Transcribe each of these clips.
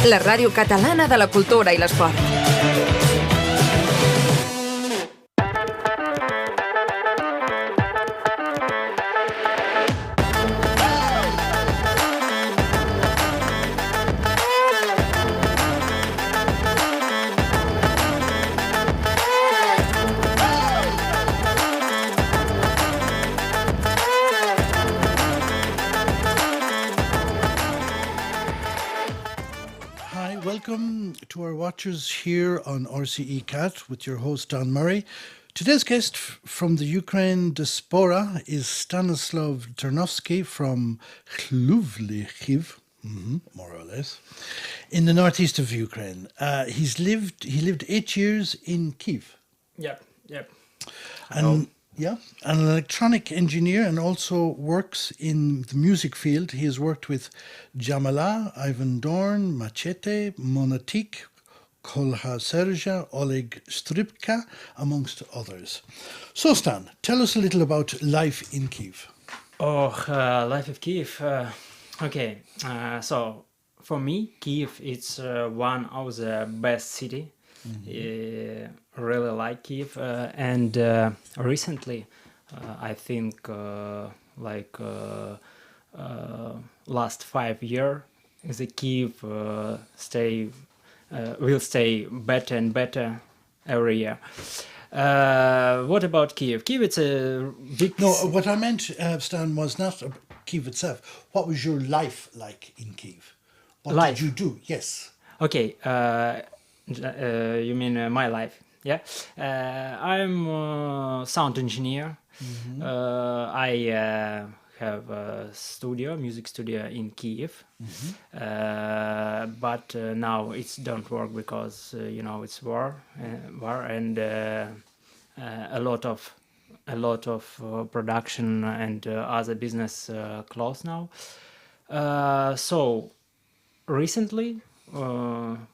La ràdio catalana de la cultura i l'esport. Welcome to our watchers here on RCE Cat with your host Don Murray. Today's guest from the Ukraine diaspora is Stanislav Ternovsky from Khluvlykhiv, more or less, in the northeast of Ukraine. He lived 8 years in Kiev. Yep. And an electronic engineer, and also works in the music field. He has worked with Jamala, Ivan Dorn, Machete, Monatik, Kolha Serja, Oleg Stripka, amongst others. So Stan, tell us a little about life in Kiev. Life of Kiev. Okay, so for me, Kiev is one of the best city. Really like Kiev, and recently, I think last 5 years, the Kiev will stay better and better every year. What about Kiev? Kiev, it's a big... No, what I meant, Stan, was not Kiev itself. What was your life like in Kiev? What did you do? Yes. Okay, you mean my life? Yeah, I'm a sound engineer. I have a music studio in Kiev, but now it don't work because it's war, and a lot of production and other business closed now. So recently. 1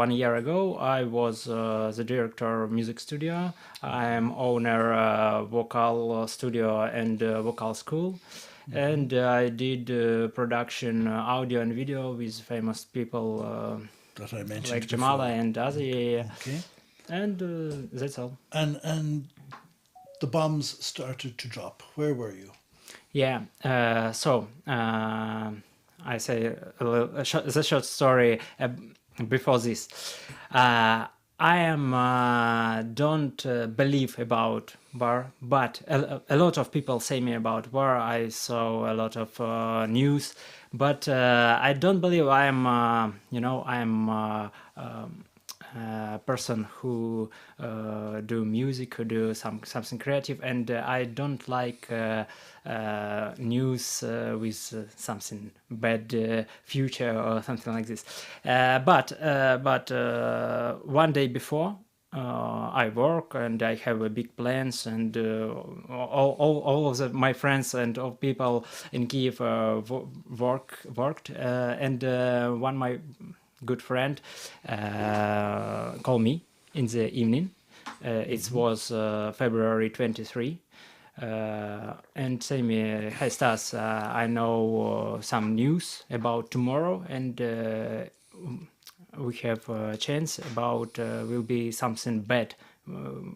year ago, I was the director of music studio. I am owner vocal studio and vocal school, and I did production audio and video with famous people that I mentioned like before. Jamala and Azi. Okay. And that's all. And the bombs started to drop. Where were you? Yeah. I say the short story before this. I don't believe about war, but a lot of people say me about war. I saw a lot of news, but I don't believe I am. A person who do music, who do something creative, and I don't like news with something bad future or something like this. But one day before, I work and I have big plans, and all of my friends and all people in Kiev worked, and one my good friend called me in the evening. It was February 23, and say me, "Hey Stas, I know some news about tomorrow, and we have a chance about will be something bad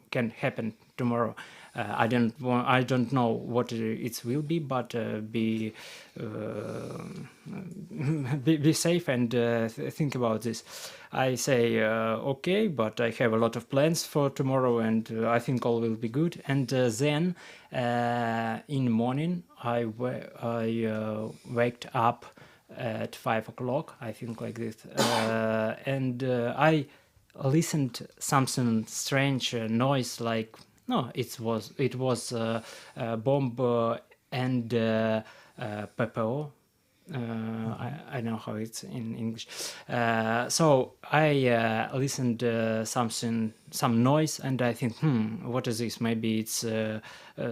can happen tomorrow. I don't know what it will be, but be safe and think about this." I say okay, but I have a lot of plans for tomorrow, and I think all will be good. And then in the morning, I waked up at 5 o'clock, I think, like this, and I listened something strange noise, like it was bomb and PPO. I know how it's in English. So I listened some noise, and I think, what is this? Maybe it's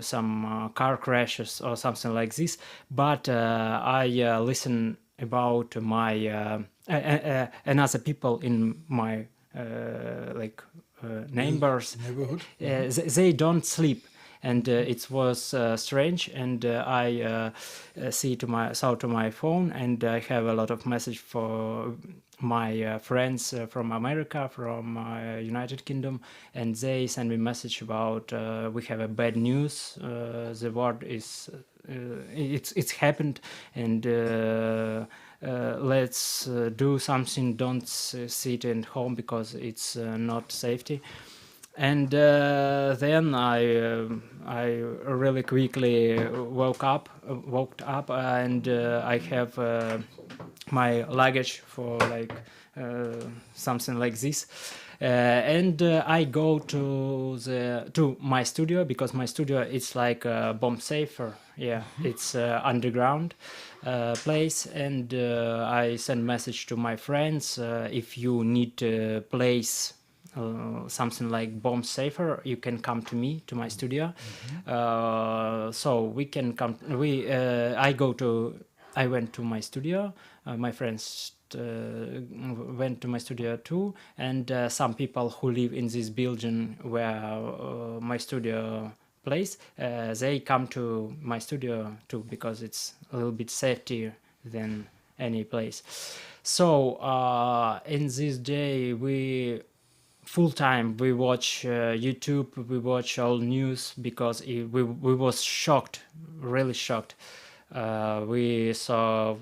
some car crashes or something like this. But I listen about my another people in my neighborhood. They don't sleep. and it was strange. And I saw to my phone, and I have a lot of message for my friends from America, from United Kingdom, and they send me message about we have a bad news. The war is it's happened, and let's do something. Don't sit at home because it's not safety. And then I really quickly woke up, and I have my luggage for like something like this. And I go to my studio, because my studio is like bomb safer. Yeah, it's underground place, and I send message to my friends, if you need a place something like bomb safer, you can come to me to my studio. So we can come. I went to my studio. My friends went to my studio too, and some people who live in this building where my studio place, they come to my studio too, because it's a little bit safer than any place. So in this day we full time we watch YouTube, we watch all news, because we was shocked, really shocked. We saw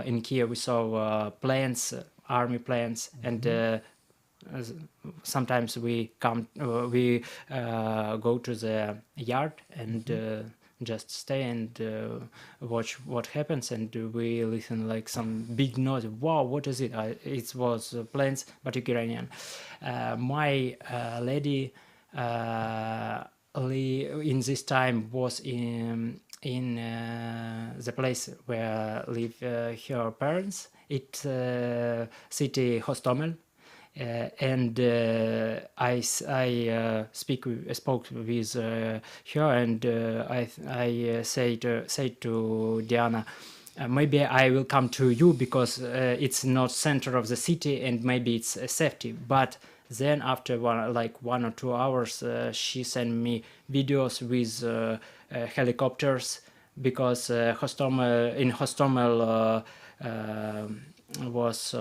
in Kiev we saw plants, army plants, and sometimes we go to the yard and just stay and watch what happens, and we listen like some big noise. Wow, what is it? It was planes, but Ukrainian. My lady in this time was in the place where live her parents. It's city Hostomel. And I spoke with her, and I say to Diana, maybe I will come to you, because it's not center of the city and maybe it's safety. But then after 1 or 2 hours, she sent me videos with helicopters, because in Hostomel was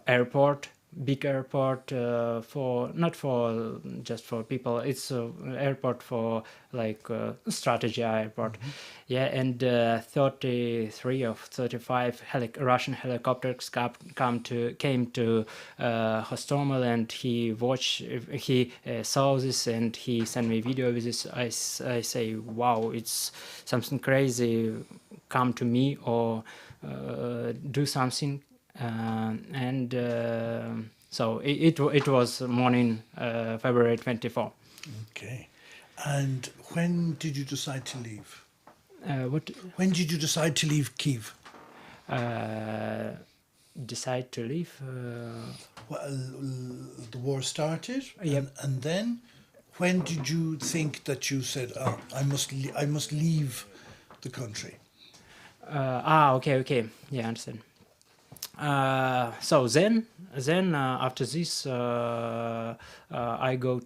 airport, big airport, for not for just for people, it's an airport for like strategy airport. Yeah, and 33 of 35 Russian helicopters came to Hostomel, and he saw this, and he sent me video with this. I say, wow, it's something crazy, come to me or do something. So it was morning, February 24. Okay. And when did you decide to leave? What When did you decide to leave Kiev? decide to leave? Well, the war started, Yep. and then when did you think that you said, "Oh, I must leave the country"? Okay, yeah, I understand. So then after this, I go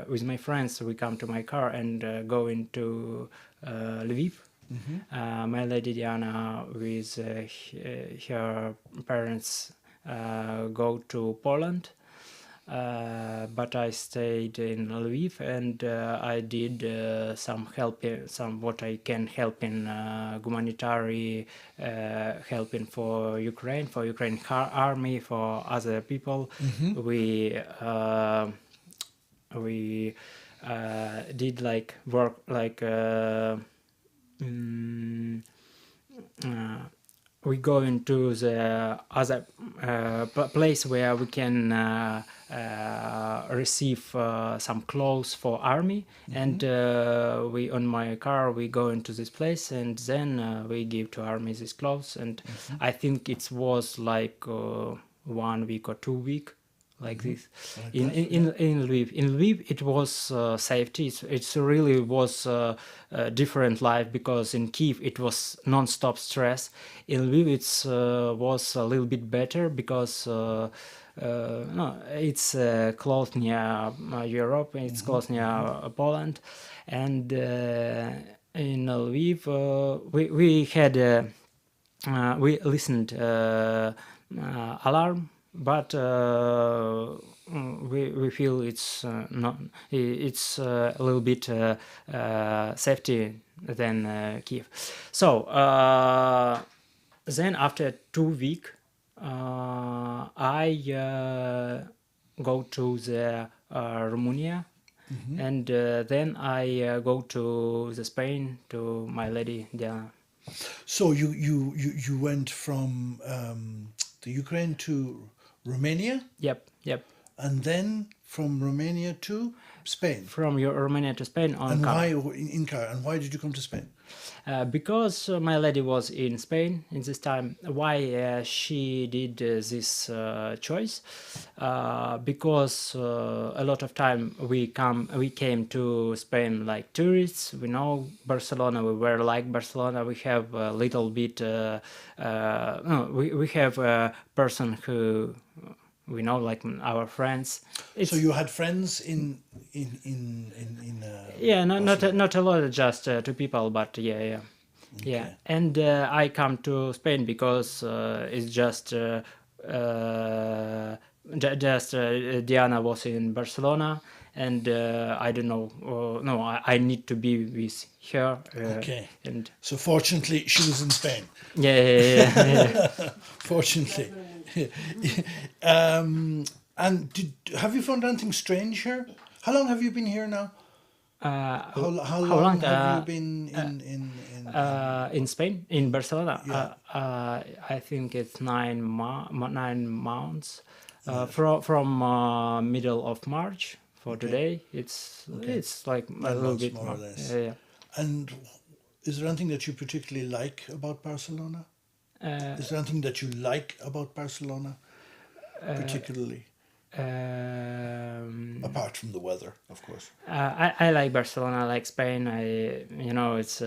with my friends. We come to my car and go into Lviv. My lady Diana with her parents go to Poland. But I stayed in Lviv, and I did some what I can help in humanitarian helping for Ukraine army, for other people. We did like work like we go into the other place where we can receive some clothes for army, and we on my car we go into this place, and then we give to army these clothes, and I think it was like 1 week or 2 week like this. Like In Lviv it was safety. It really was a different life, because in Kiev it was non-stop stress. In Lviv it was a little bit better, because no, it's close near Europe. It's close near Poland, and in Lviv we had we listened alarm, but we feel it's not it's a little bit safety than Kiev. So then after 2 weeks, I go to the Romania, and then I go to the Spain to my lady Diana. So you went from the Ukraine to Romania, Yep. and then from Romania to Spain. From Romania to Spain on And car. why in car? And why did you come to Spain? Because my lady was in Spain in this time. Why she did this choice? Because a lot of time we came to Spain like tourists. We know Barcelona. We were like Barcelona. We have a little bit. No, we have a person who we know, like our friends. So you had friends in Yeah, not Barcelona. not a lot, just two people, but yeah. Okay. And I come to Spain because it's just Diana was in Barcelona, and I don't know. No, I need to be with her. Okay. And So fortunately, she was in Spain. yeah. Fortunately. And have you found anything strange here? How long have you been here now? How long have you been In Spain, in Barcelona, Yeah. I think it's 9 months. From middle of March for today, it's like a 9 little months, bit more or less. Yeah. And is there anything that you particularly like about Barcelona? Is there anything that you like about Barcelona, particularly, apart from the weather, of course? I like Barcelona, I like Spain. It's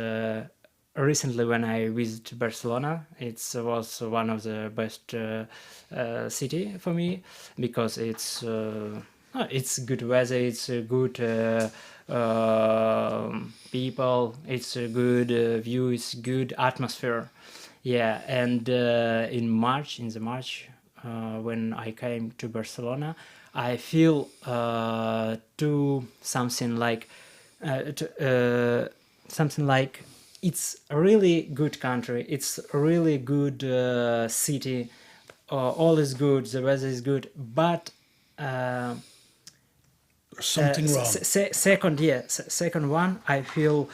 recently when I visited Barcelona, it was one of the best city for me because it's good weather, it's a good people, it's a good view, it's good atmosphere. Yeah, and in the March, when I came to Barcelona, I feel to something like it's a really good country. It's a really good city. All is good. The weather is good, but Something wrong. second one, I feel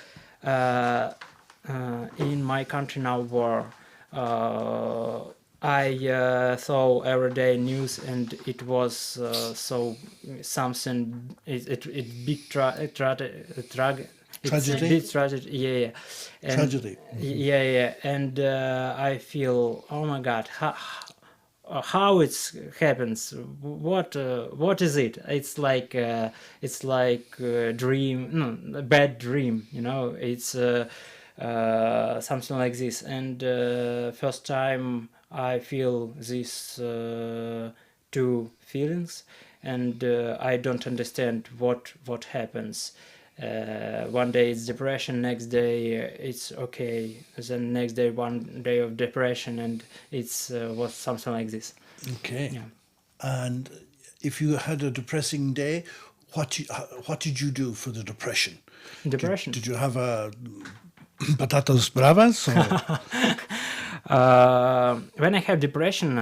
in my country now war. I saw everyday news, and it was so something. It big tragedy. It's a big tragedy. Yeah. And, Tragedy. Yeah. And I feel, oh my God, how it happens? What is it? It's like dream, no, a bad dream. It's something like this. And first time I feel these two feelings, and I don't understand what happens. One day it's depression, next day it's okay, then next day one day of depression, and it's was something like this. Okay. Yeah. And if you had a depressing day, what did you do for the depression? Depression. Did you have a patatas bravas? Or? When I have depression,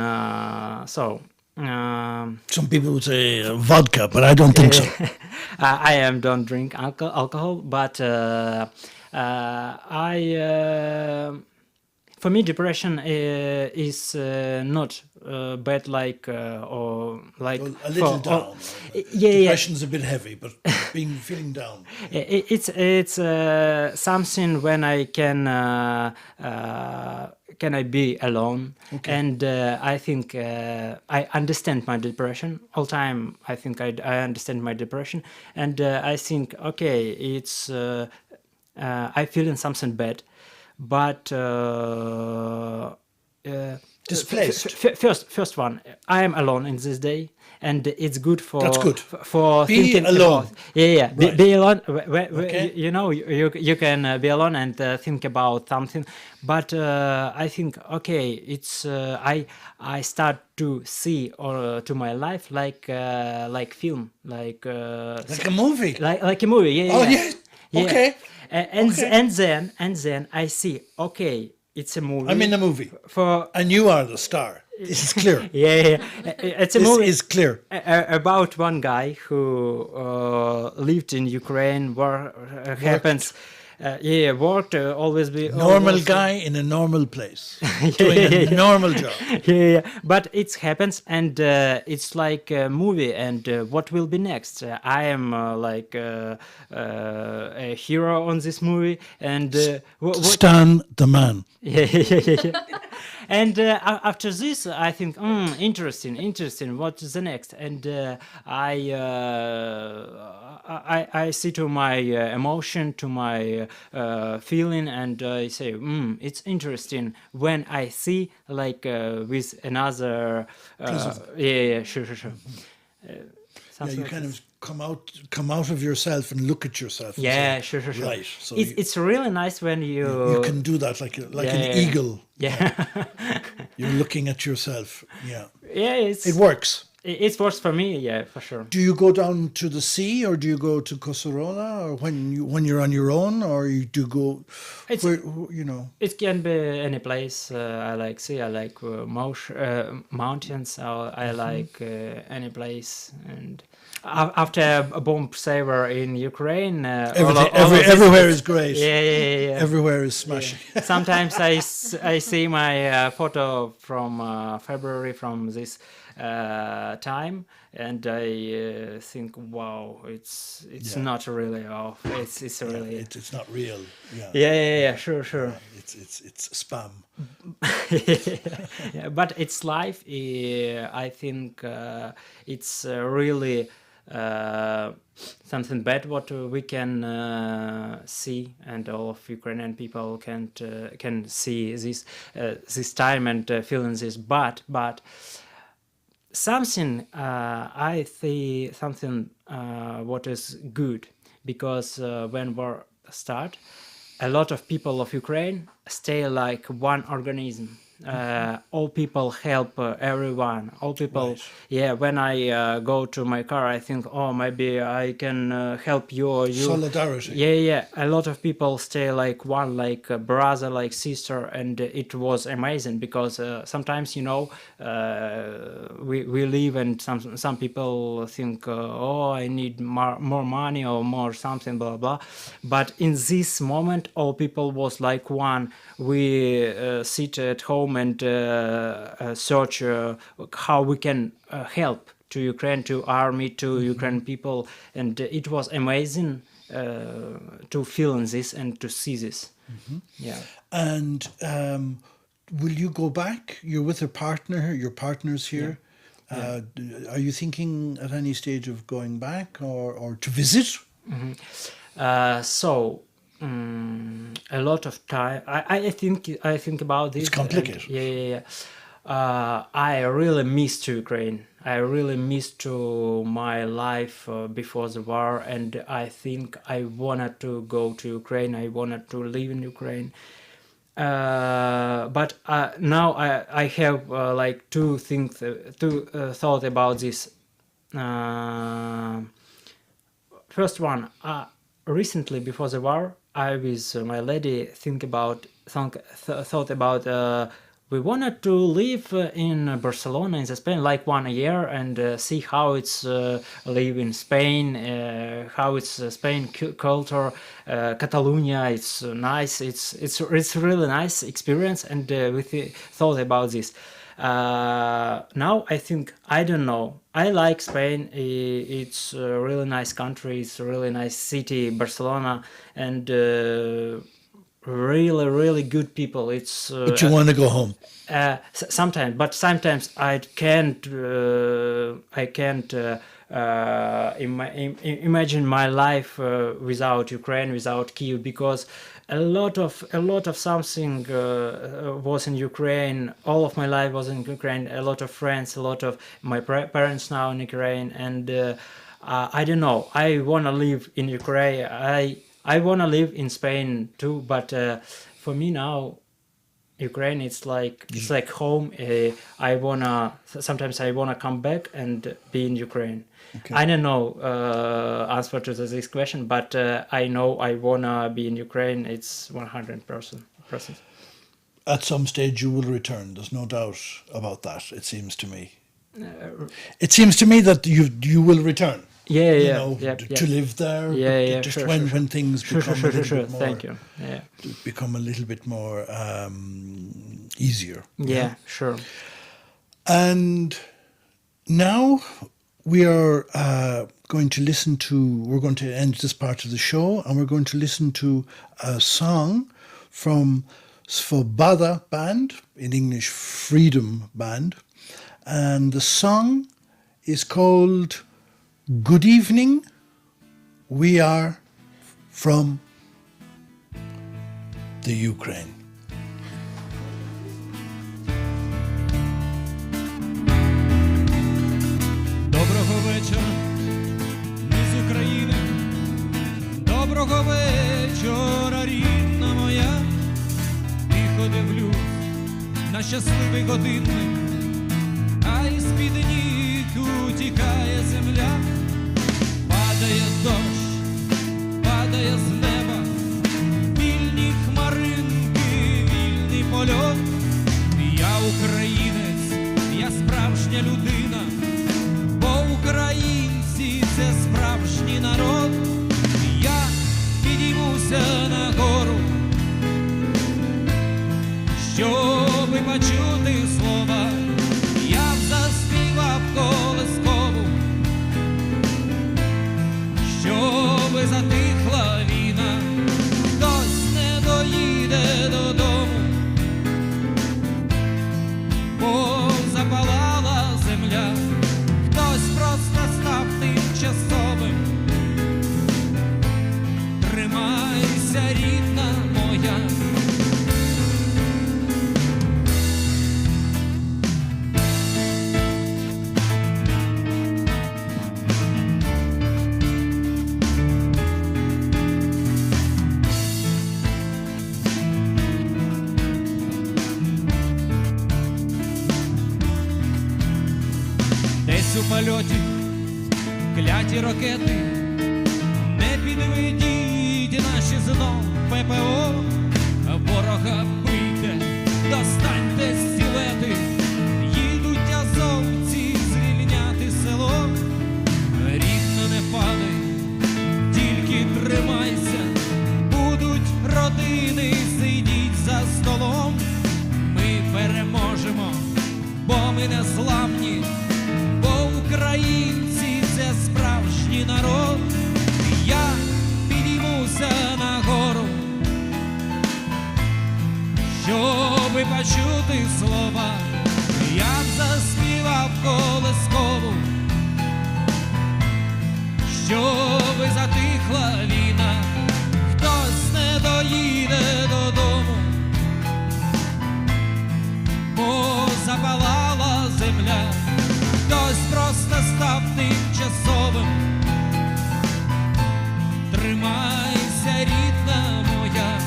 Some people would say vodka, but I don't think so. I don't drink alcohol, but for me depression is not bad like or like Well, a little down. yeah. Depression's a bit heavy, but feeling down. It's something when I can I be alone, and I think I understand my depression all time. I think I understand my depression, and I think okay, it's I feel in something bad, but Displaced. First one, I am alone in this day, and it's good for That's good. For Be thinking alone. about, yeah. Right. Be alone. Okay. You know, you can be alone and think about something. But I think okay, it's I start to see or to my life like film, like Like a movie. like a movie. Yeah, Oh, yeah. yeah. Okay. And Okay. and then I see okay, it's a movie. I'm in the movie. For And you are the star. This is clear. yeah. It's a This movie. is clear. About one guy who lived in Ukraine, where happens, worked, always be Normal always, guy in a normal place. Doing a normal job. yeah, but it happens, and it's like a movie. And what will be next? I am like a hero on this movie, and what? Stan the man. Yeah. And after this, I think, interesting. What is the next? And I see to my emotion, to my feeling, and I say, it's interesting when I see like with another. Yeah, sure. Yeah, you kind of come out of yourself and look at yourself. And Yeah, say, sure. Right. So It's really nice when you can do that like an eagle. Yeah. You're looking at yourself. Yeah. Yeah, It works. It works for me, yeah, for sure. Do you go down to the sea, or do you go to Kosorona, or when you're on your own, or you do go? It can be any place. I like sea. I like mountains. I like any place. And after a bomb saver in Ukraine, everywhere is great. Yeah. Everywhere is smashing. Yeah. Sometimes I see my photo from February from this time, and I think, wow, it's not really off. It's really it's not real. Yeah. Sure. It's spam. Yeah, but it's life. I think it's really something bad what we can see, and all of Ukrainian people can see this time and feeling this. But something I see something what is good, because when war start, a lot of people of Ukraine stay like one organism. All people help everyone. All people, Right. yeah. When I go to my car, I think, oh, maybe I can help you or you. Solidarity. Yeah. A lot of people stay like one, like a brother, like sister, and it was amazing, because sometimes we live, and some people think, oh, I need more money or more something, blah blah. But in this moment, all people was like one. We sit at home and search how we can help to Ukraine, to army, to Ukrainian people, and it was amazing to feel in this and to see this. Yeah. And will you go back? You're with a partner. Your partner's here. Yeah. Are you thinking at any stage of going back or to visit? A lot of time. I think about this. It's complicated. Yeah. I really miss to Ukraine. I really miss to my life before the war, and I think I wanted to go to Ukraine. I wanted to live in Ukraine. But now I have like two thought about this. First one, recently before the war, I with my lady thought about we wanted to live in Barcelona, in Spain, like 1 year, and see how it's live in Spain, how it's Spain culture, Catalonia. It's nice. It's really nice experience, and we thought about this. Now I think, I don't know. I like Spain. It's a really nice country. It's a really nice city, Barcelona, and really good people. It's But you want to go home. Sometimes I can't imagine my life without Ukraine, without Kyiv, because a lot of something was in Ukraine. All of my life was in Ukraine. A lot of friends, a lot of my parents now in Ukraine, and I don't know. I wanna live in Ukraine. I wanna live in Spain too, but for me now, Ukraine it's like home. Sometimes I wanna come back and be in Ukraine. Okay. I don't know answer to this question, but I know I wanna be in Ukraine. It's 100%. At some stage you will return. There's no doubt about that. It seems to me. It seems to me that you will return. To live there. Just sure, when things become a little bit more. Thank you. Yeah. Become a little bit more easier. Yeah, sure. And now we are going to end this part of the show, and we're going to listen to a song from Svoboda Band, in English Freedom Band, and the song is called Good Evening, We Are from the Ukraine. Доброго вечора, ми з України. Доброго вечора, рідна моя. Тихо дивлюсь на щасливий годинник, а із-під ніг утікає земля. Падає дощ, падає з неба, вільні хмаринки, вільний польот. Я українець, я справжня людина, бо українці – це справжній народ. Я підіймуся на гору, щоби почути слова. Я б заспівав колискову, щоби затихла війна. Хтось не доїде додому, бо запалала земля. Хтось просто став тимчасовим. Тримайся, рідна моя. Десь у польоті кляті ракети, не підведіть наші знов ППО. Ворога бийте, достаньте стілети, їдуть азовці звільняти село. Рідно, не падай, тільки тримайся, будуть родини, сидіть за столом. Ми переможемо, бо ми не зламні, бо українці – це справжній народ. Я підіймуся на гору, щоби почути слова. Я б заспівав колискову, щоби затихла війна. Хтось не доїде додому, бо запалала земля. Хтось просто став тимчасовим. Тримайся, рідна моя.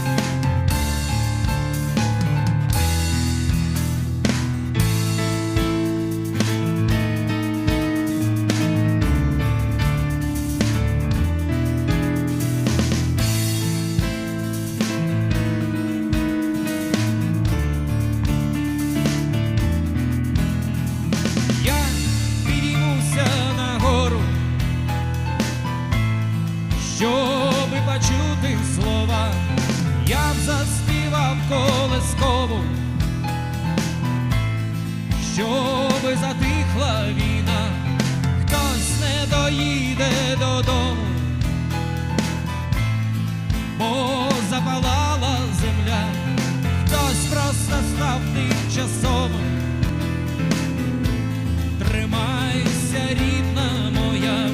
Щоби почути слова, я б заспівав колискову, щоби затихла війна. Хтось не доїде додому, бо запалала земля. Хтось просто став тимчасовим. Тримайся, рідна моя.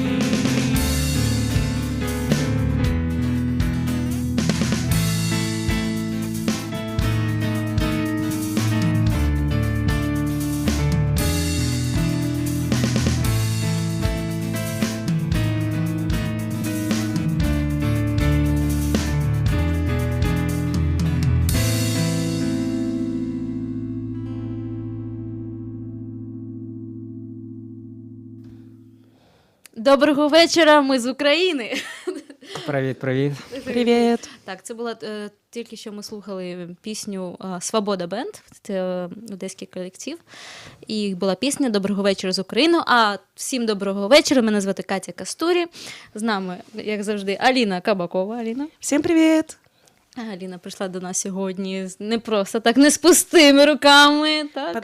Доброго вечора, ми з України. Привіт, привіт. Привіт! Так, це була тільки що ми слухали пісню «Свобода Бенд», це одеський колектив. І була пісня «Доброго вечора з України». А всім доброго вечора, мене звати Катя Кастурі. З нами, як завжди, Аліна Кабакова. Аліна. Всім привіт! Аліна прийшла до нас сьогодні не просто так, не з пустими руками. Так?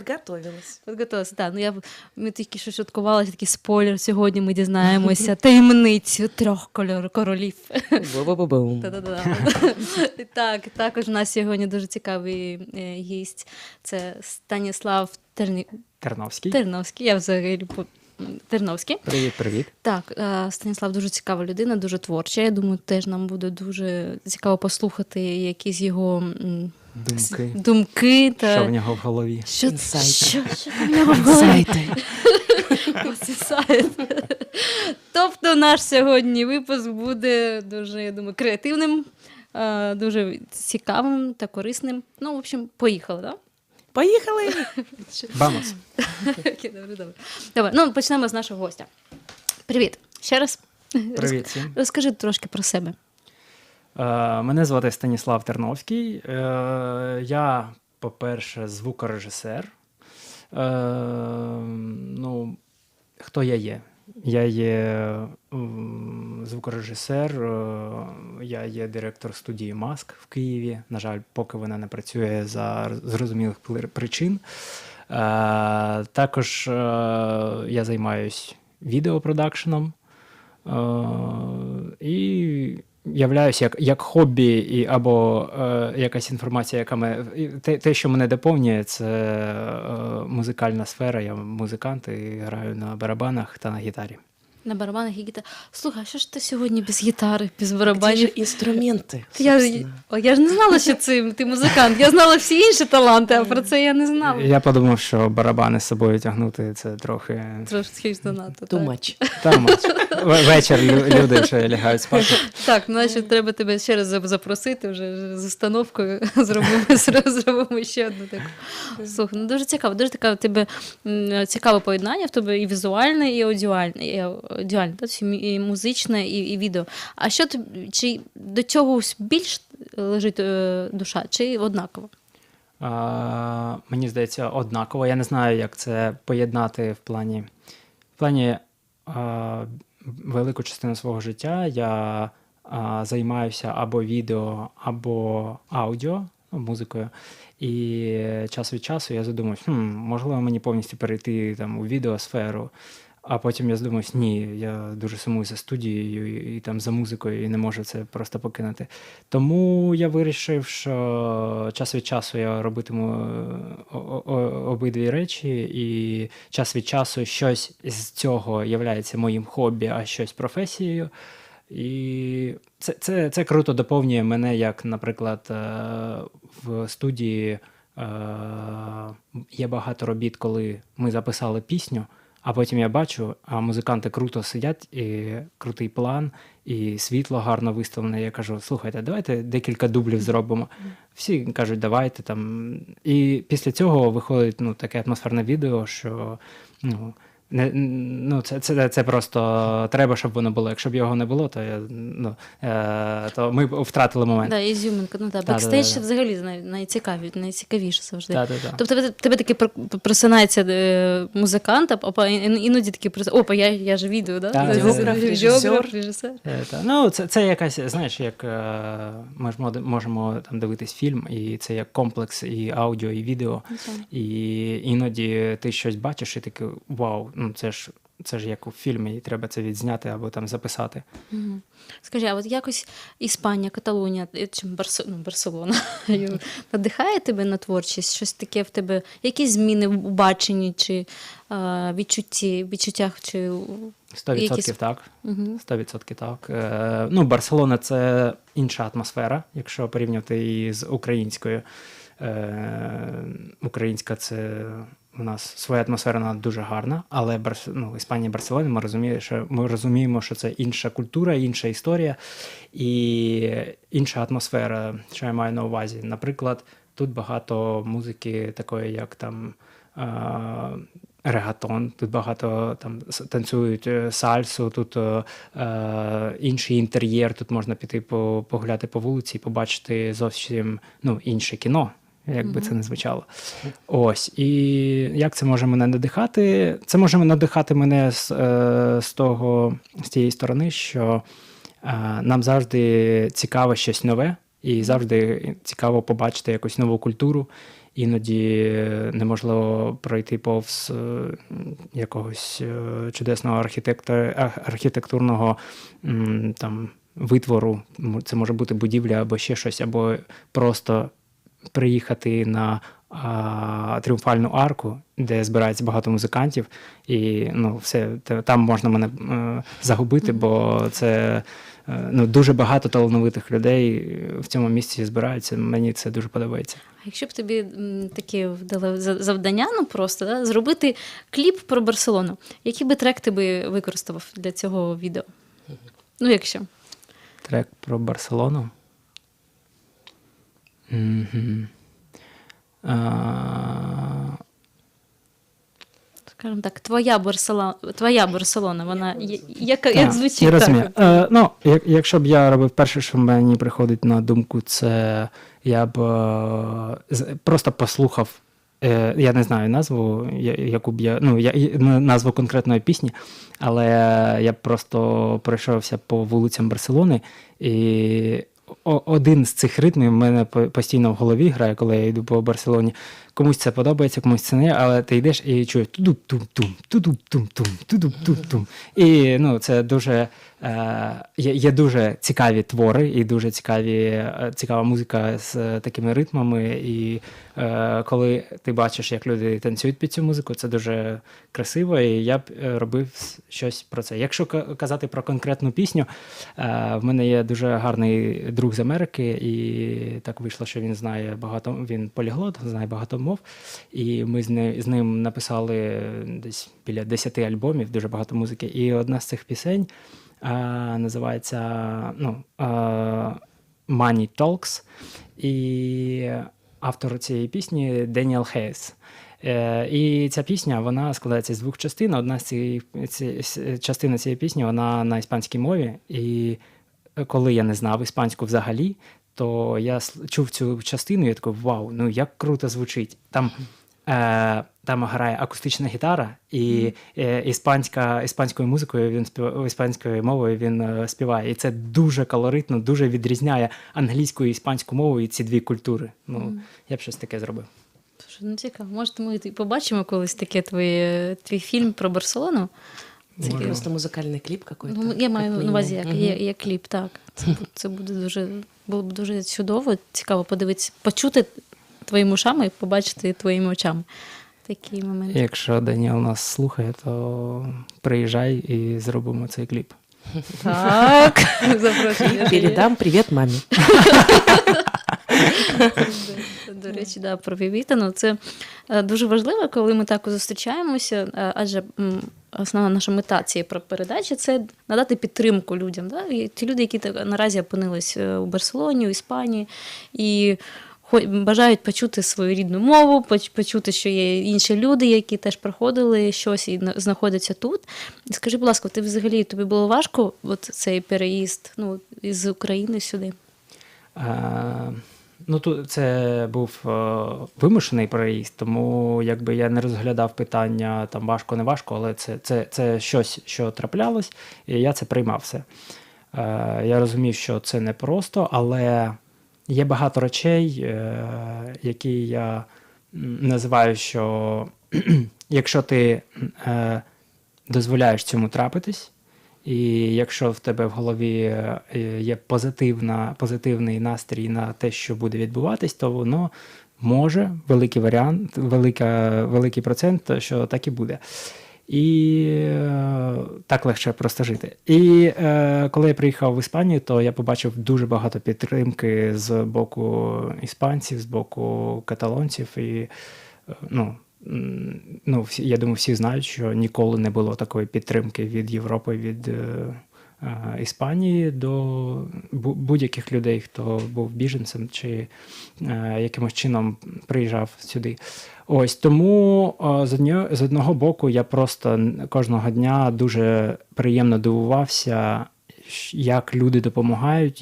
Підготувалася, так. Ну, ми тільки що шуткували, такий спойлер. Сьогодні ми дізнаємося таємницю 3 королів. Бу-бу-бу-бум. Так, також у нас сьогодні дуже цікавий гість. Це Станіслав Терновський. Я взагалі Терновський. Привіт, привіт. Так, Станіслав дуже цікава людина, дуже творча. Я думаю, теж нам буде дуже цікаво послухати якісь його думки Що в нього в голові? Що в нього в голові? Тобто наш сьогодні випуск буде дуже, я думаю, креативним, дуже цікавим та корисним. Ну, в общем, поїхали, так? Поїхали! Vamos. Добре, ну почнемо з нашого гостя. Привіт, ще раз. Привіт всім. Розкажи трошки про себе. Мене звати Станіслав Терновський. Я, по-перше, звукорежисер. Ну, хто я є? Я є звукорежисер, я є директор студії «Маск» в Києві. На жаль, поки вона не працює за зрозумілих причин. Також я займаюсь відеопродакшеном і являюсь як хобі або якась інформація, яка те, що мене доповнює, це музикальна сфера. Я музикант і граю на барабанах та на гітарі. На барабанах і гітарі. Слухай, а що ж ти сьогодні без гітари, без Де барабанів? ж інструменти? Я ж не знала, що ти музикант. Я знала всі інші таланти, а про це я не знала. Я подумав, що барабани з собою тягнути – це трохи... Трошки занадто. Too much. Вечір люди вже лягають спати. Так, значить, треба тебе ще раз запросити вже з установкою. Зробимо ще одну таку. Слухай, ну дуже цікаво. Дуже таке в тебе цікаве поєднання. В тебе і візуальне, і аудіальне, і музичне, і відео. А що чи до цього більш лежить душа, чи однаково? Мені здається, однаково. Я не знаю, як це поєднати в плані велику частину свого життя. Я займаюся або відео, або аудіо, музикою. І час від часу я задумуюсь, можливо, мені повністю перейти там у відеосферу. А потім я задумався, ні, я дуже сумую за студією і там за музикою, і не можу це просто покинути. Тому я вирішив, що час від часу я робитиму обидві речі, і час від часу щось з цього є моїм хобі, а щось професією. І це круто доповнює мене, як, наприклад, в студії є багато робіт, коли ми записали пісню, а потім я бачу, а музиканти круто сидять, і крутий план, і світло гарно виставлене. Я кажу, слухайте, давайте декілька дублів зробимо. Всі кажуть, давайте там. І після цього виходить таке атмосферне відео, що це просто треба, щоб воно було. Якщо б його не було, то ми б втратили момент. Да, ізюминка. Бекстейдж взагалі найцікавіше завжди. Тобто тебе таки просинається музикант, а іноді таки опа, я ж відео, да? Режисер. Це якась, знаєш, як ми ж можемо там дивитись фільм, і це як комплекс і аудіо, і відео. І іноді ти щось бачиш і такий, вау, це ж як у фільмі, і треба це відзняти або там записати. Скажи, а от якось Іспанія, Каталонія, чи Барселона надихає тебе на творчість? Щось таке в тебе, якісь зміни у баченні, чи відчуттях, чи 100% так. 100% так. Барселона – це інша атмосфера, якщо порівняти її з українською. Українська – це у нас своя атмосфера, вона дуже гарна, але Іспанія і Барселона, ми розуміємо, що це інша культура, інша історія і інша атмосфера, що я маю на увазі. Наприклад, тут багато музики такої, як там регатон, тут багато там танцюють сальсу, тут інший інтер'єр, тут можна піти погуляти по вулиці і побачити зовсім інше кіно, як би це не звучало. Ось. І як це може мене надихати? Це може надихати мене з тієї сторони, що нам завжди цікаво щось нове, і завжди цікаво побачити якусь нову культуру. Іноді неможливо пройти повз якогось чудесного архітектурного там витвору. Це може бути будівля або ще щось, або просто приїхати на Тріумфальну арку, де збирається багато музикантів, і все, там можна мене загубити, бо це дуже багато талановитих людей в цьому місці збираються. Мені це дуже подобається. А якщо б тобі таке дали завдання, просто зробити кліп про Барселону, який би трек ти би використав для цього відео? Якщо. Трек про Барселону? Скажімо так, твоя Барселона, вона як звучить? Я розумію. Якщо б я робив перше, що мені приходить на думку, це я б просто послухав, я не знаю назву, яку б назву конкретної пісні, але я б просто пройшовся по вулицям Барселони, і один з цих ритмів в мене постійно в голові грає, коли я йду по Барселоні. Комусь це подобається, комусь це не, але ти йдеш і чуєш ту-дум-тум, ту-дум-тум-тум, ту-дум-тум-тум. І це дуже є дуже цікаві твори і дуже цікава музика з такими ритмами. І коли ти бачиш, як люди танцюють під цю музику, це дуже красиво, і я б робив щось про це. Якщо казати про конкретну пісню, в мене є дуже гарний друг з Америки, і так вийшло, що він поліглот, знає багато мов, і ми з ним написали десь біля 10 альбомів, дуже багато музики, і одна з цих пісень називається Money Talks, і автор цієї пісні Деніел Хейс. І ця пісня, вона складається з двох частин. Одна частина цієї пісні, вона на іспанській мові, і коли я не знав іспанську взагалі, то я чув цю частину, і я такий, вау, як круто звучить. Там грає акустична гітара, і іспанською музикою іспанською мовою він співає. І це дуже колоритно, дуже відрізняє англійську і іспанську мову і ці дві культури. Я б щось таке зробив. Цікаво. Може, ми побачимо колись таке твій фільм про Барселону? Це просто музикальний кліп якийсь? Я маю на увазі, як кліп, так. Це було б дуже чудово, цікаво подивитися, почути твоїми ушами і побачити твоїми очами такі моменти. Якщо Даніел нас слухає, то приїжджай і зробимо цей кліп. Так, запрошую. Передам привіт мамі. До речі, про Вівітану. Це дуже важливо, коли ми так зустрічаємося, адже основна наша мета цієї передачі – це надати підтримку людям. І ті люди, які наразі опинились у Барселоні, у Іспанії, і бажають почути свою рідну мову, почути, що є інші люди, які теж проходили щось і знаходяться тут. Скажи, будь ласка, тобі було важко цей переїзд із України сюди? Тут це був вимушений переїзд, тому я не розглядав питання там важко-не важко, але це щось, що траплялось, і я це приймав все. Я розумів, що це непросто, але є багато речей, які я називаю, що якщо ти дозволяєш цьому трапитись, і якщо в тебе в голові є позитивний настрій на те, що буде відбуватись, то воно може, великий процент, що так і буде. І так легше просто жити. І коли я приїхав в Іспанію, то я побачив дуже багато підтримки з боку іспанців, з боку каталонців. І я думаю, всі знають, що ніколи не було такої підтримки від Європи, від Іспанії до будь-яких людей, хто був біженцем чи якимось чином приїжджав сюди. Ось тому з одного боку я просто кожного дня дуже приємно дивувався, як люди допомагають,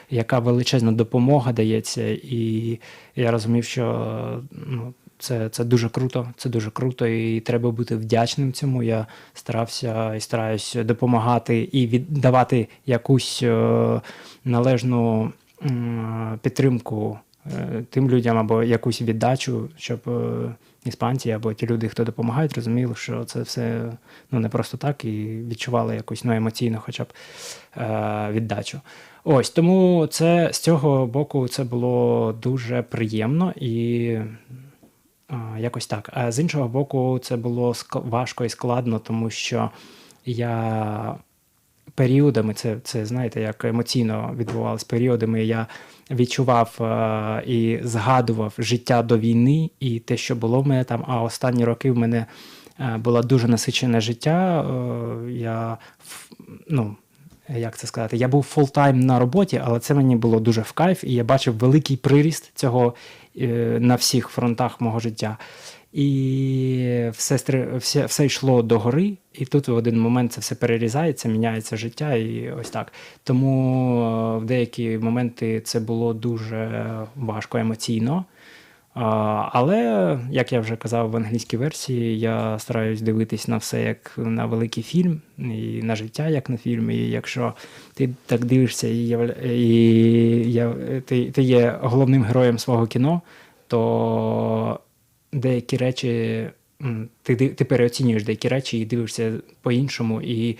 яка величезна допомога дається. І я розумів, що це дуже круто, і треба бути вдячним цьому. Я старався і стараюсь допомагати і віддавати якусь належну підтримку тим людям або якусь віддачу, щоб іспанці або ті люди, хто допомагають, розуміли, що це все не просто так, і відчували якусь емоційно хоча б віддачу. Ось, тому з цього боку це було дуже приємно і якось так. А з іншого боку, це було важко і складно, тому що я періодами, це знаєте, як емоційно відбувалося, періодами я відчував і згадував життя до війни і те, що було в мене там, а останні роки в мене було дуже насичене життя. Як це сказати, я був фултайм на роботі, але це мені було дуже в кайф, і я бачив великий приріст цього на всіх фронтах мого життя. І все йшло догори, і тут в один момент це все перерізається, міняється життя, і ось так. Тому в деякі моменти це було дуже важко емоційно. Але, як я вже казав в англійській версії, я стараюсь дивитись на все як на великий фільм, і на життя як на фільм. І якщо ти так дивишся, ти є головним героєм свого кіно, то деякі речі, ти переоцінюєш деякі речі і дивишся по-іншому, і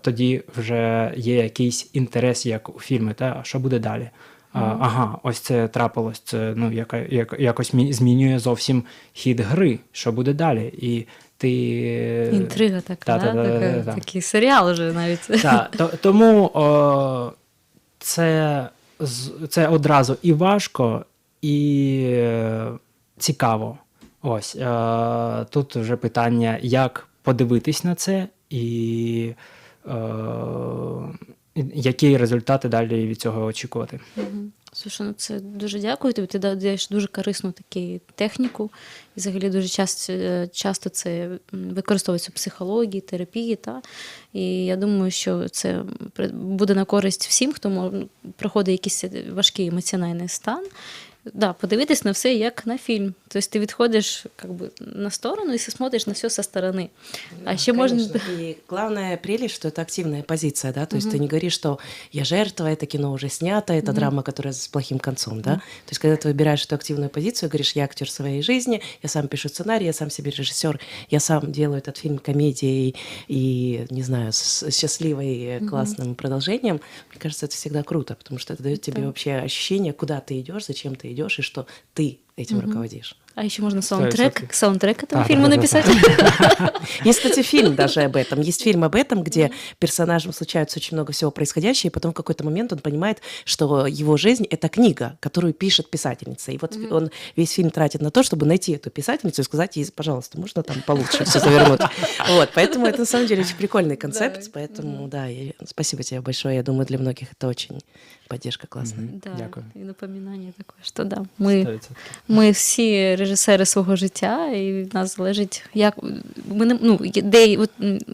тоді вже є якийсь інтерес, як у фільмі, а що буде далі? Ага, ось це трапилось, це якось змінює зовсім хід гри, що буде далі. І ти... Інтрига така, такий серіал вже навіть. Тому це одразу і важко, і цікаво. Ось, тут вже питання, як подивитись на це і які результати далі від цього очікувати. Слушай, це дуже дякую тобі. Ти даєш дуже корисну таку техніку. І взагалі дуже часто це використовується в психології, терапії. І я думаю, що це буде на користь всім, хто проходить якийсь важкий емоціональний стан. Подивитись на все як на фильм. То есть ты відходиш на сторону и смотришь на все со стороны. А еще можно... И главная прелесть, что это активная позиция, да, то есть ты не говоришь, что я жертва, это кино уже снято, это драма, которая с плохим концом, да. То есть когда ты выбираешь эту активную позицию, говоришь, я актер своей жизни, я сам пишу сценарий, я сам себе режиссер, я сам делаю этот фильм комедией и, не знаю, с счастливой, классным продолжением, мне кажется, это всегда круто, потому что это дает тебе вообще ощущение, куда ты идешь, зачем ты идешь, и что ты этим руководишь. А еще можно саундтрек этому фильму написать. Есть, кстати, фильм даже об этом. Есть фильм об этом, где персонажам случается очень много всего происходящего, и потом в какой-то момент он понимает, что его жизнь — это книга, которую пишет писательница. И вот он весь фильм тратит на то, чтобы найти эту писательницу и сказать ей, пожалуйста, можно там получше все завернуть. Поэтому это на самом деле очень прикольный концепт. Поэтому, спасибо тебе большое. Я думаю, для многих это очень поддержка классная. Дякую. І напоминання таке, що ми всі режисери свого життя, і від нас залежить, як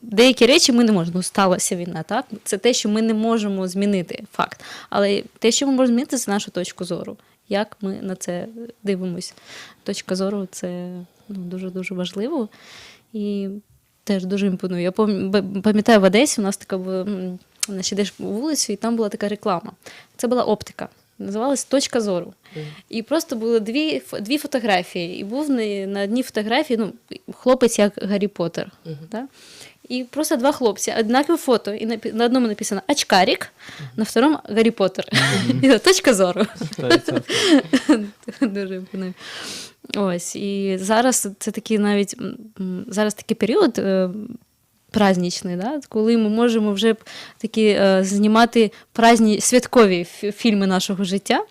деякі речі ми не можемо. Сталася війна, так? Це те, що ми не можемо змінити, факт. Але те, що ми можемо змінити, це нашу точку зору. Як ми на це дивимось. Точка зору – це дуже-дуже важливо. І теж дуже імпонує. Я пам'ятаю, в Одесі у нас така була, йдеш по вулицю, і там була така реклама. Це була оптика. Називалась «Точка зору». І просто були дві фотографії. І був на одній фотографії хлопець як Гаррі Поттер. Да? І просто два хлопці, однакове фото. І на одному написано «Очкарик», на второму «Гаррі Поттер». І «Точка зору». Дуже імпонує. Ось. І зараз це такий навіть, зараз такий період праздничний, да? Коли ми можемо вже такі знімати святкові фільми нашого життя.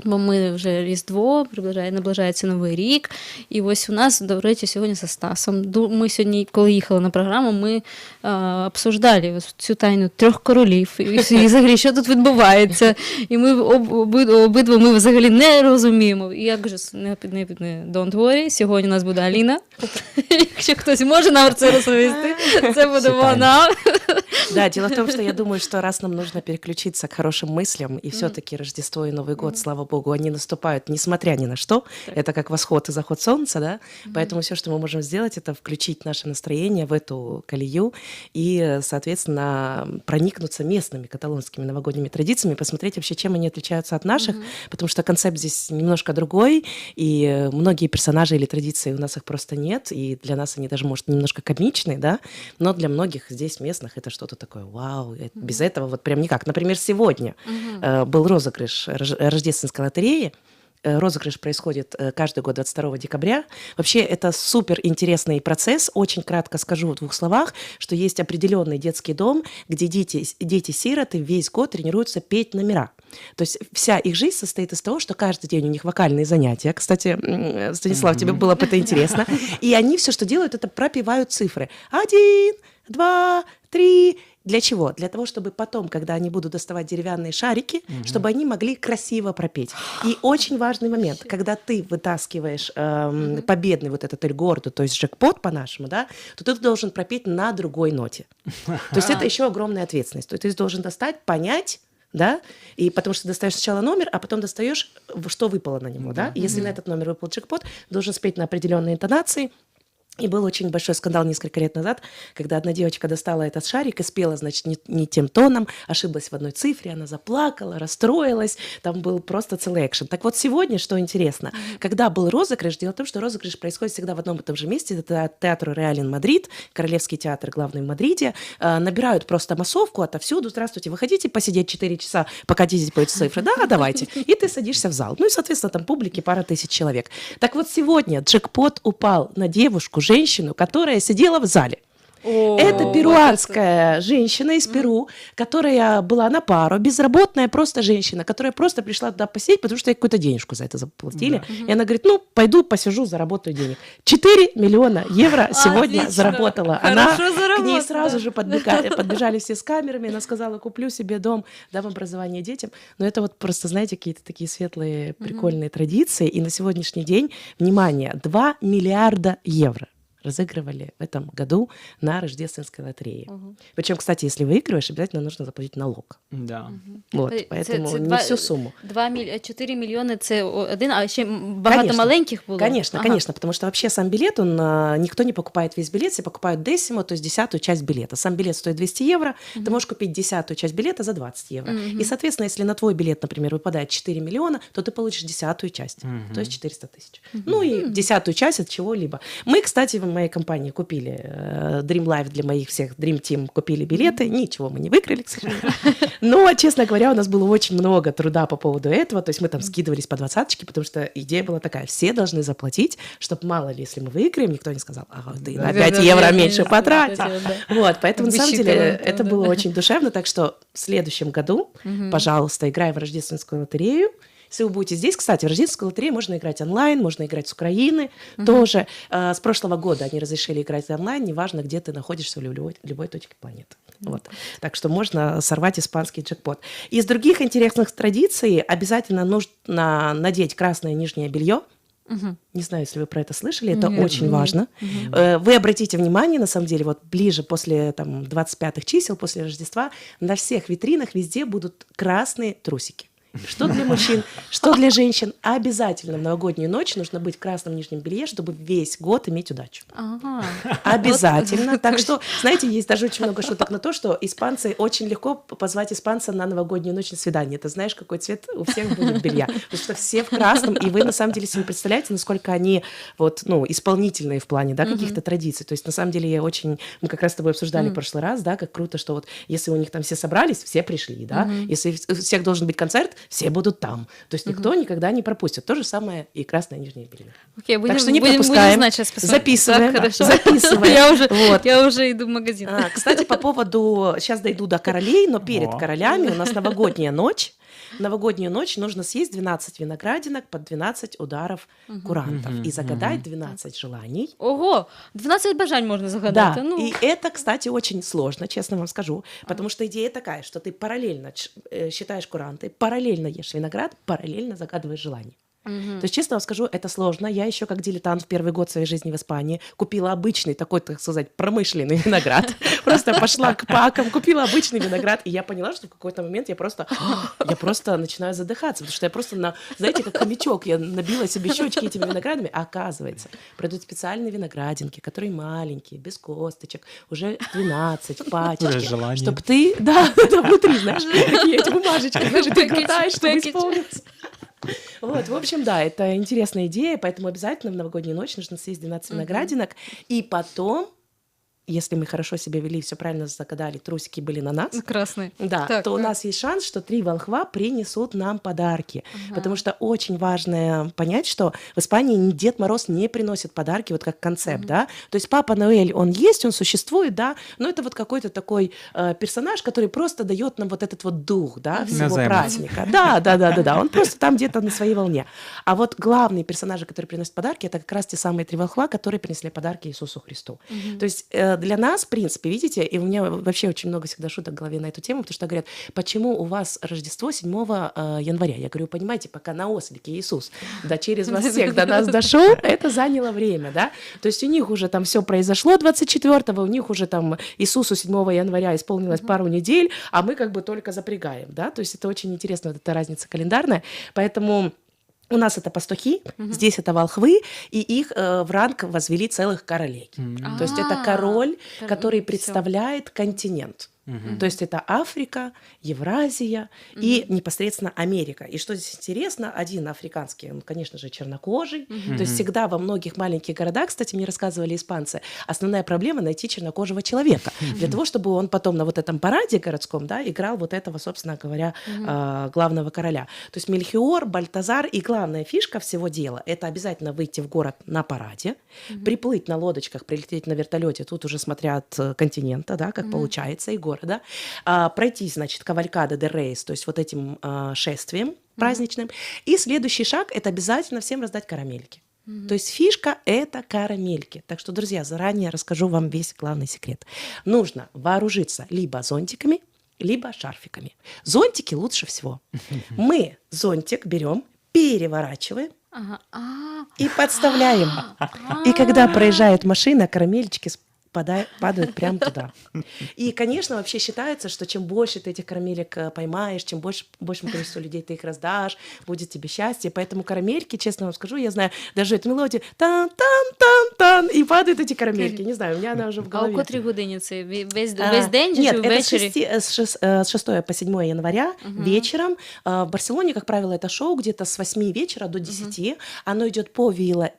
Бо ми вже Різдво, наближається Новий рік. І ось у нас, до речі, сьогодні з Стасом. Ми сьогодні, коли їхали на програму, ми обсуждали цю тайну 3 королів. І взагалі, що тут відбувається. І ми обидва ми взагалі не розуміємо. І я кажу, не don't worry, сьогодні у нас буде Аліна. Якщо хтось може нам це розповісти, це буде вона. Да, дело в том, что я думаю, что раз нам нужно переключиться к хорошим мыслям, и все-таки Рождество и Новый год, слава Богу, они наступают несмотря ни на что. Это как восход и заход солнца, да? Поэтому все, что мы можем сделать, это включить наше настроение в эту колею и, соответственно, проникнуться местными каталонскими новогодними традициями, посмотреть вообще, чем они отличаются от наших, потому что концепт здесь немножко другой, и многие персонажи или традиции у нас их просто нет, и для нас они даже, может, немножко комичные, да? Но для многих здесь местных это что-то такое, вау, без этого вот прям никак. Например, сегодня был розыгрыш рождественской лотереи. Розыгрыш происходит каждый год 22 декабря. Вообще это супер интересный процесс. Очень кратко скажу в 2 словах, что есть определенный детский дом, где дети-сироты весь год тренируются петь номера. То есть вся их жизнь состоит из того, что каждый день у них вокальные занятия. Кстати, Станислав, тебе было бы это интересно. И они все, что делают, это пропевают цифры. 1, 2, 3. Для чего? Для того, чтобы потом, когда они будут доставать деревянные шарики, чтобы они могли красиво пропеть. И очень важный момент, когда ты вытаскиваешь победный вот этот эльгорду, то есть джекпот по-нашему, да, то ты должен пропеть на другой ноте. То есть это еще огромная ответственность. То есть ты должен достать, понять, да, и потому что ты достаешь сначала номер, а потом достаешь, что выпало на него, да. И если на этот номер выпал джекпот, должен спеть на определенные интонации. И был очень большой скандал несколько лет назад, когда одна девочка достала этот шарик и спела, значит, не тем тоном, ошиблась в одной цифре, она заплакала, расстроилась, там был просто целый экшен. Так вот сегодня, что интересно, когда был розыгрыш, дело в том, что розыгрыш происходит всегда в одном и том же месте, это театр Реален Мадрид, Королевский театр, главный в Мадриде, набирают просто массовку отовсюду, здравствуйте, вы хотите посидеть 4 часа, пока дети поют цифры? Да, давайте. И ты садишься в зал. Ну и, соответственно, там публики пара тысяч человек. Так вот сегодня джекпот упал на девушку, женщину, которая сидела в зале. Это перуанская женщина из Перу, которая была на пару, безработная просто женщина, которая просто пришла туда посидеть, потому что ей какую-то денежку за это заплатили. И она говорит, ну, пойду посижу, заработаю денег. 4 миллиона евро сегодня Отлично. Заработала. Хорошо Она заработала. к ней сразу же подбежали все с камерами, она сказала, куплю себе дом, дам образование детям. Но это вот просто, знаете, какие-то такие светлые, прикольные традиции. И на сегодняшний день, внимание, 2 миллиарда евро разыгрывали в этом году на рождественской лотерее. Причем, кстати, если выигрываешь, обязательно нужно заплатить налог. Да. Вот, поэтому не всю сумму. 4 мільйони – це один, а ще багато Конечно. маленьких було? Конечно, конечно, потому что вообще сам билет, никто не покупает весь билет, все покупают десимо, то есть 10-ю часть билета. Сам билет стоит 200 евро, ты можешь купить 10-ю часть билета за 20 евро. И, соответственно, если на твой билет, например, выпадает 4 миллиона, то ты получишь 10-ю часть, то есть 400 тысяч. Ну и 10-ю часть от чего-либо. Мы, кстати, в моей компании купили Dream Life для моих всех Dream Team, купили билеты, ничего мы не выиграли, к сожалению. Но, честно говоря, у нас было очень много труда по поводу этого, то есть мы там скидывались по 20-очке, потому что идея была такая, все должны заплатить, чтобы мало ли, если мы выиграем, никто не сказал, ага, ты на 5 евро меньше потратил. Вот, поэтому, на самом деле, это было очень душевно, так что в следующем году, пожалуйста, играем в рождественскую лотерею. Если вы будете здесь, кстати, в рождественскую лотерею можно играть онлайн, можно играть с Украины тоже. С прошлого года они разрешили играть онлайн, неважно, где ты находишься в любой точке планеты. Вот. Так что можно сорвать испанский джекпот. Из других интересных традиций обязательно нужно надеть красное нижнее белье. Не знаю, если вы про это слышали, это очень важно. Вы обратите внимание, на самом деле, вот ближе после 25-х чисел, после Рождества, на всех витринах везде будут красные трусики. Что для мужчин, что для женщин. Обязательно в новогоднюю ночь нужно быть в красном нижнем белье, чтобы весь год иметь удачу. Обязательно. Так что, знаете, есть даже очень много шуток на то, что испанцы, очень легко позвать испанца на новогоднюю ночь на свидание. Ты знаешь, какой цвет у всех будет белья. Потому что все в красном, и вы на самом деле себе представляете, насколько они вот, исполнительные в плане, да, каких-то традиций. То есть на самом деле мы как раз с тобой обсуждали в прошлый раз, да, как круто, что вот если у них там все собрались, все пришли, да, если у всех должен быть концерт, все будут там. То есть никто никогда не пропустит. То же самое и красное нижнее белье. Окей, так что не пропускаем. Записываем. Да, Записываем. Я уже иду в магазин. Кстати, по поводу... Сейчас дойду до королей, но перед королями у нас новогодняя ночь. в новогоднюю ночь нужно съесть 12 виноградинок под 12 ударов курантов и загадать 12 желаний. Ого, 12 бажань можна Да, загадати. Ну. и это, кстати, очень сложно, честно вам скажу, потому что идея такая, что ты параллельно считаешь куранты, параллельно ешь виноград, параллельно загадываешь желание. То есть, честно вам скажу, это сложно. Я еще как дилетант в первый год своей жизни в Испании купила обычный такой, так сказать, промышленный виноград. Просто пошла к пакам, купила обычный виноград, и я поняла, что в какой-то момент я просто начинаю задыхаться, потому что я просто, знаете, как хомячок, я набила себе щечки этими виноградами, а оказывается, продают специальные виноградинки, которые маленькие, без косточек, уже 12 в пачечке, чтобы ты, да, внутри, знаешь, такие эти бумажечки, знаешь, ты глотаешь, чтобы исполниться. Вот, в общем, да, это интересная идея, поэтому обязательно в новогоднюю ночь нужно съесть 12 виноградинок, и потом, если мы хорошо себя вели, все правильно загадали, трусики были на нас, Красный. да, Так, то у нас есть шанс, что 3 волхва принесут нам подарки. Потому что очень важно понять, что в Испании Дед Мороз не приносит подарки, вот как концепт, да. То есть Папа Ноэль, он есть, он существует, да, но это вот какой-то такой персонаж, который просто дает нам вот этот вот дух, да, всего праздника. Да, он просто там где-то на своей волне. А вот главные персонажи, которые приносят подарки, это как раз те самые 3 волхва, которые принесли подарки Иисусу Христу. То есть для нас, в принципе, видите, и у меня вообще очень много всегда шуток в голове на эту тему, потому что говорят, почему у вас Рождество 7 января? Я говорю, понимаете, пока на ослике Иисус, да через вас всех до нас дошел, это заняло время, да? То есть у них уже там все произошло 24-го, у них уже там Иисусу 7 января исполнилось пару недель, а мы как бы только запрягаем, да? То есть это очень интересно, вот эта разница календарная, поэтому... У нас это пастухи, здесь это волхвы, и их в ранг возвели целых королей. То есть это король, который представляет континент. То есть это Африка, Евразия и непосредственно Америка. И что здесь интересно, один африканский, он, конечно же, чернокожий. То есть всегда во многих маленьких городах, кстати, мне рассказывали испанцы, основная проблема найти чернокожего человека. Для того, чтобы он потом на вот этом параде городском, да, играл вот этого, собственно говоря, главного короля. То есть Мельхиор, Бальтазар, и главная фишка всего дела, это обязательно выйти в город на параде, приплыть на лодочках, прилететь на вертолете, тут уже смотря от континента, да, как получается, и город. Пройти, значит, кавалькада де рейс, то есть вот этим шествием праздничным. И следующий шаг – это обязательно всем раздать карамельки. То есть фишка – это карамельки. Так что, друзья, заранее расскажу вам весь главный секрет. Нужно вооружиться либо зонтиками, либо шарфиками. Зонтики лучше всего. Мы зонтик берем, переворачиваем и подставляем. И когда проезжает машина, карамельчики падают прямо туда. И, конечно, вообще считается, что чем больше ты этих карамелек поймаешь, чем большему количеству людей ты их раздашь, будет тебе счастье. Поэтому карамельки, честно вам скажу, я знаю даже эту мелодию тан-тан-тан-тан, и падают эти карамельки. Не знаю, у меня она уже в голове. А у котрій годині це? Весь день чи Нет, ввечері? это с 6 по 7 января вечером. В Барселоне, как правило, это шоу где-то с 8 вечера до 10. Оно идет по Виа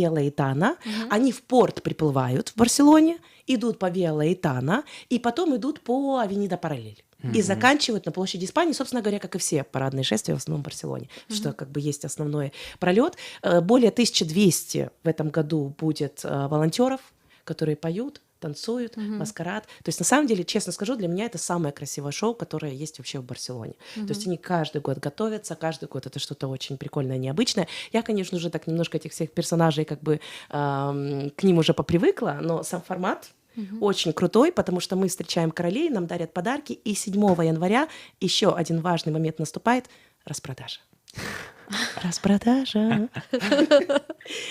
Лаэтана. Они в порт приплывают в Барселоне, идут по Виа Лаэтана, и потом идут по Авенида Параллель. И заканчивают на площади Испании, собственно говоря, как и все парадные шествия в основном в Барселоне, что как бы есть основной пролет. Более 1200 в этом году будет волонтеров, которые поют, танцуют, маскарад. То есть, на самом деле, честно скажу, для меня это самое красивое шоу, которое есть вообще в Барселоне. То есть они каждый год готовятся, каждый год это что-то очень прикольное, необычное. Я, конечно, уже так немножко этих всех персонажей как бы к ним уже попривыкла, но сам формат очень крутой, потому что мы встречаем королей, нам дарят подарки, и 7 января еще один важный момент наступает – распродажа. Распродажа.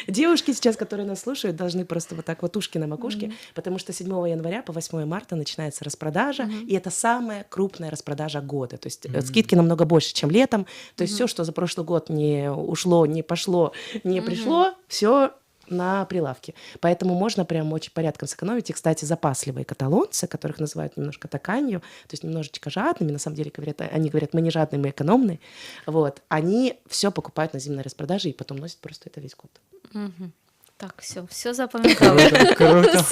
Девушки сейчас, которые нас слушают, должны просто вот так вот ушки на макушке, потому что 7 января по 8 марта начинается распродажа, и это самая крупная распродажа года. То есть скидки намного больше, чем летом. То есть все, что за прошлый год не ушло, не пошло, не пришло, все на прилавке. Поэтому можно прям очень порядком сэкономить. И, кстати, запасливые каталонцы, которых называют немножко таканью, то есть немножечко жадными, на самом деле они говорят, мы не жадные, мы экономные, вот, они все покупают на зимней распродаже и потом носят просто это весь год. Так, все запам'ятали. Круто.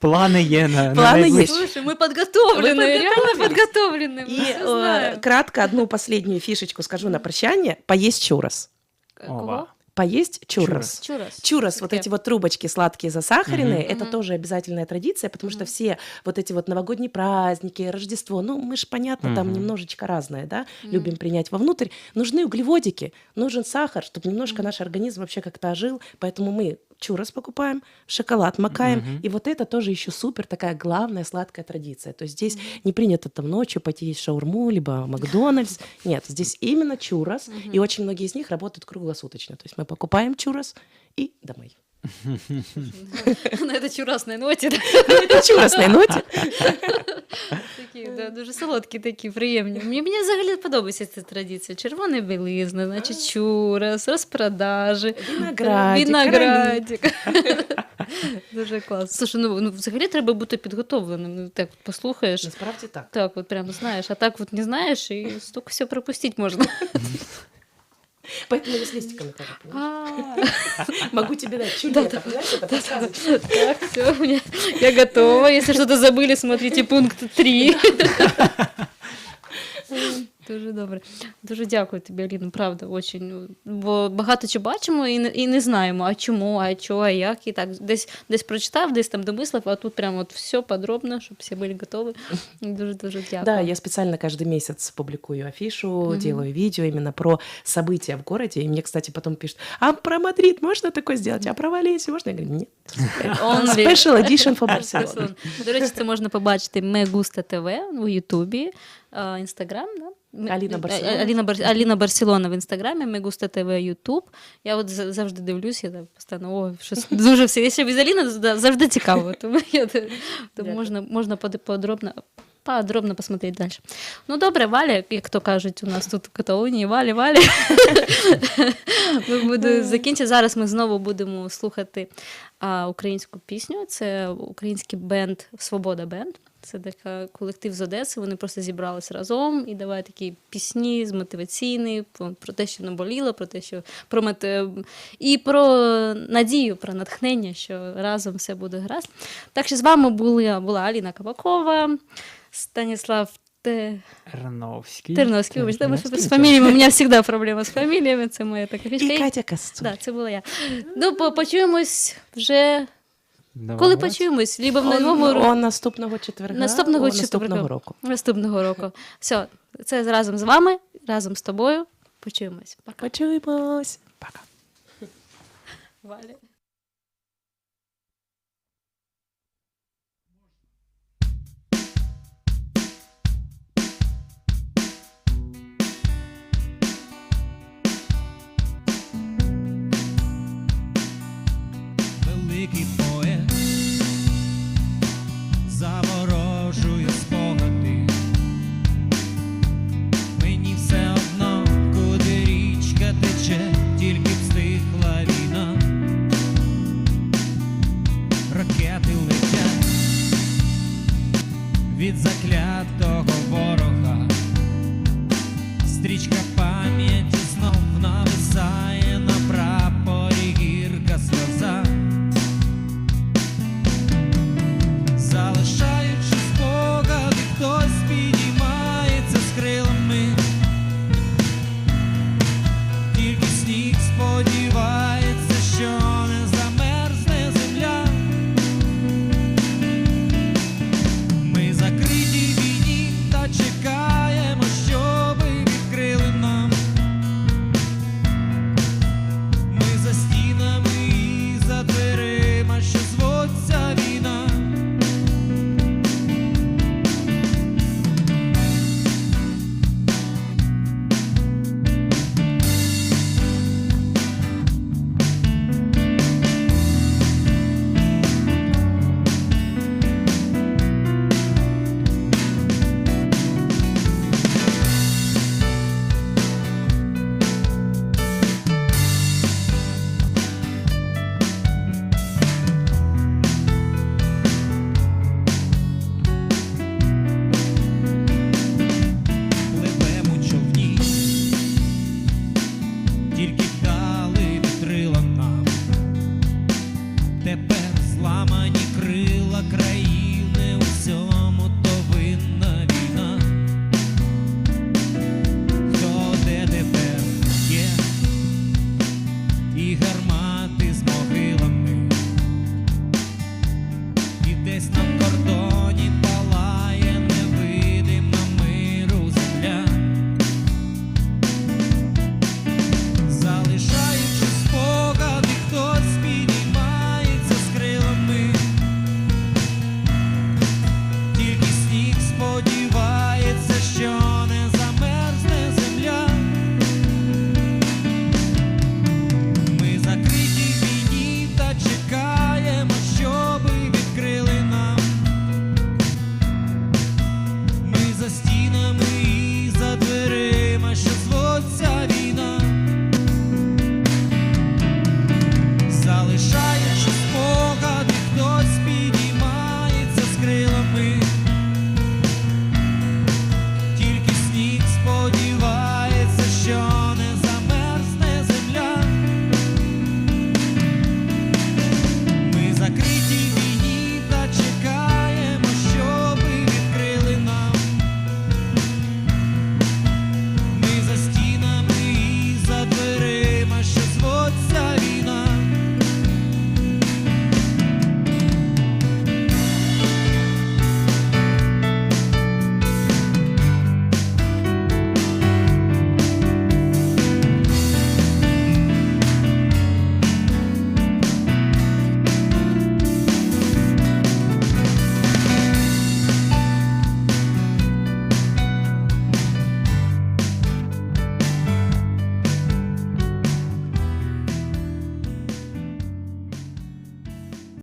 Плани є на Планы есть. Слушай, мы подготовленные, реально подготовленные. И кратко одну последнюю фишечку скажу на прощание. Поесть чурос. Кого? поесть чуррос. Чуррос, вот эти вот трубочки сладкие засахаренные, это тоже обязательная традиция, потому что все вот эти вот новогодние праздники, Рождество, ну, мы же, понятно, там немножечко разное, да, любим принять вовнутрь. Нужны углеводики, нужен сахар, чтобы немножко наш организм вообще как-то ожил, поэтому мы чуррос покупаем, шоколад макаем, и вот это тоже еще супер такая главная сладкая традиция. То есть здесь не принято там ночью пойти есть шаурму, либо Макдональдс. Нет, здесь именно чуррос, и очень многие из них работают круглосуточно. То есть мы покупаем чуррос и домой. На этой чурросной ноті. На этой чурросной ноті. Такі, дуже солодкі, такі, приємні. Мені взагалі подобається ця традиція. Червона білизна, значить чуррос, розпродажі, виноградик. Дуже класно. Слушай, ну взагалі треба бути підготовленим. Так от послухаєш. Насправді так. Так, от прямо знаєш, а так от не знаєш, і стільки все пропустити можна. Поэтому я с листиками тоже, понимаешь? Могу тебе дать чудо-то, понимаешь, это подсказочка. Так, все, я готова. Если что-то забыли, смотрите пункт 3. Дуже добре. Дуже дякую тобі, Аліна, правда, очень. Бо багато чого бачимо і не знаємо, а чому, а чого, а як. І так, десь прочитав, десь там домислив, а тут прям вот все подробно, щоб всі були готові. Дуже-дуже дякую. Да, я специально каждый месяц публикую афишу, делаю видео именно про события в городе. И мне, кстати, потом пишут, а про Мадрид можно такое сделать? А про Валенсию можно? Я говорю, нет. Special edition for Barcelona. До речі, це можна побачити Me Gusta TV у Ютубі, Інстаграм, да? Аліна Барселона в Інстаграмі, Me Gusta TV Ютуб. Я от завжди дивлюсь, я постійно, щось дуже все. Якщо без Аліни, завжди цікаво, тому можна подробно посмотреть дальше. Ну, добре, Валя, як то кажуть у нас тут в Каталонії, Валя. Ми будемо закінчити. Зараз ми знову будемо слухати українську пісню. Це український бенд «Свобода бенд». Це такий колектив з Одеси, вони просто зібрались разом і давали такі пісні мотиваційні, про те, що наболіло, про те, що і про надію, про натхнення, що разом все буде гаразд. Так що з вами була Аліна Кабакова, Станіслав Терновський. Вибачте, з фаміліями, у мене завжди проблема з фаміліями, це моя така фішка. І Катя Костюк. Так, це була я. Ну, почуємось вже... Коли почуємось? Либо в новому наступного четверга, наступного року. Наступного року. Все, це разом з вами, разом з тобою. Почуємось. Пока. Почуємось. Пока. Валя. Великий поет заворожує спогади. Мені все одно, куди річка тече, тільки б стихла війна. Ракети летять від заклятого ворога. Стрічка пам'яті знов нависає на прапорі, гірка сльоза. Залишаючи спогади, хтось підіймається з крилами. Тільки сніг сподівається, що не замерзне земля. Ми закриті в війні та чекаємо, щоби відкрили нам. Ми за стінами і за дверима, що звуться війна. Пливемо у човні, тільки дали вітрила нам. Тепер зламані